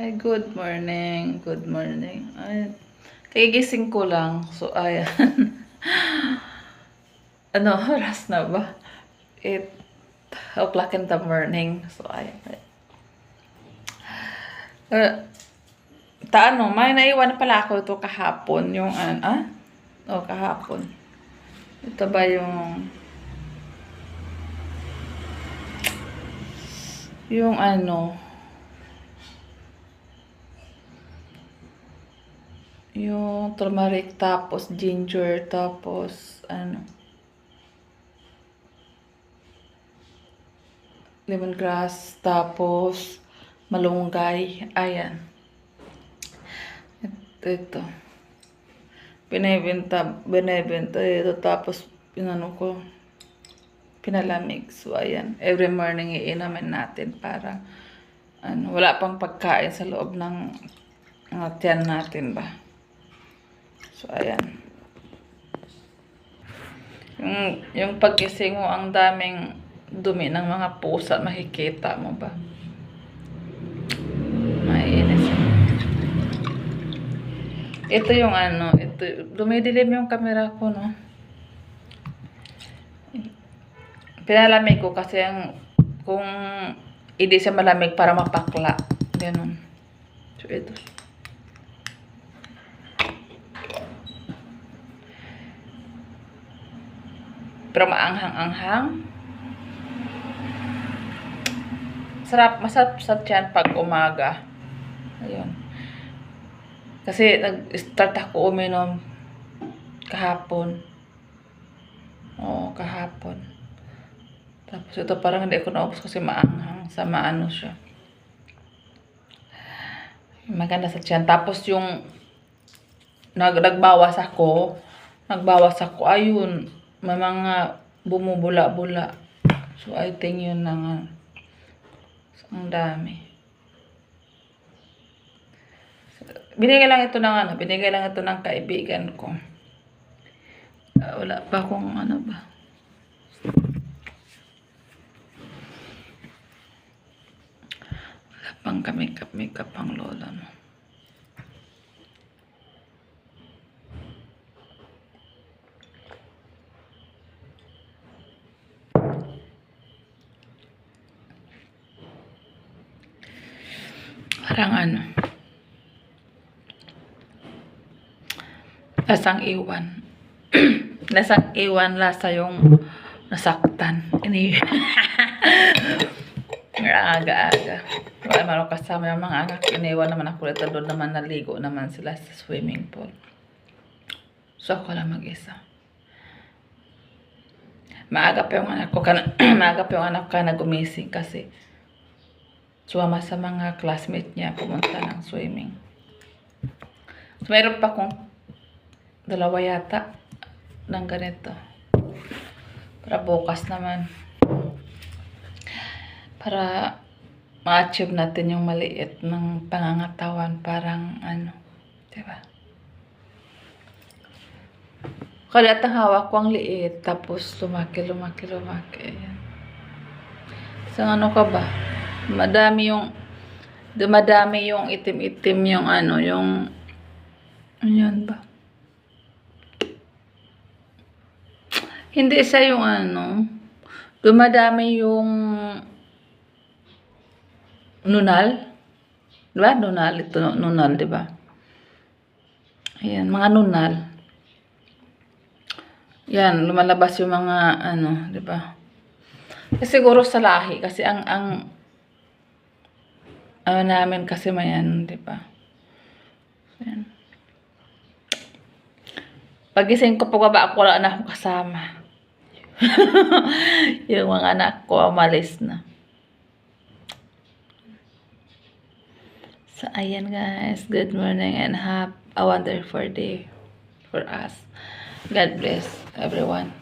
Hi, good morning. Good morning. Ay, kagigising ko lang. So, ayan. Ano, oras na ba? 8 o'clock in the morning. So, ayan. May naiwan pala ako ito kahapon. Kahapon. Ito ba yung yung turmeric, tapos ginger, tapos lemongrass, tapos malunggay. Ayan. Ito. Binibenta ito, tapos pinalamig. So, ayan. Every morning iinamin natin para wala pang pagkain sa loob ng tiyan natin ba. So, ayan. Yung paggising mo, ang daming dumi ng mga pusa, makikita mo ba? Mainis. Ito yung dumidilim yung camera ko, no? Pinalamig ko kasi kung hindi siya malamig para mapakla. Ganun. So, ito. Pero maanghang-anghang. Masarap sa tiyan pag umaga. Ayun. Kasi nag-start ako uminom kahapon. Oo, kahapon. Tapos ito parang hindi ako naubos kasi maanghang. Sa maano siya. Maganda sa tiyan. Tapos yung nagbawas ako, ayun, may mga bumubula-bula. So, I think yun ang dami. Binigay lang ito ng kaibigan ko. Wala pa akong ba. Wala pang makeup ang lola mo. Parang lasang iwan. Lasang iwan, lasa yung nasaktan. Aga-aga. Wala naman kasama yung mga anak. Iniwan naman ako dito. Doon naman naligo naman sila sa swimming pool. So, ako lang mag-isa. Maaga pa yung anak ko na gumising kasi sumama sa mga classmate niya pumunta ng swimming. So, mayroon pa akong 2 yata ng ganito. Para bukas naman. Para ma-achieve natin yung maliit ng pangangatawan. Parang diba? Kada hawak ko ang liit. Tapos lumaki. Ayan. So, ka ba? Dumadami yung itim-itim yung yun ba? Hindi siya yung dumadami yung nunal. Diba? Nunal. Ito, nunal, diba? Ayan, mga nunal. Yan, lumalabas yung mga diba? Kasi siguro sa lahi. Kasi namin kasi mayan, diba? Ayan. Pagising ko, pagbaba ako, wala na akong kasama. Yung mga anak ko, umalis na. So, ayan guys. Good morning and have a wonderful day for us. God bless everyone.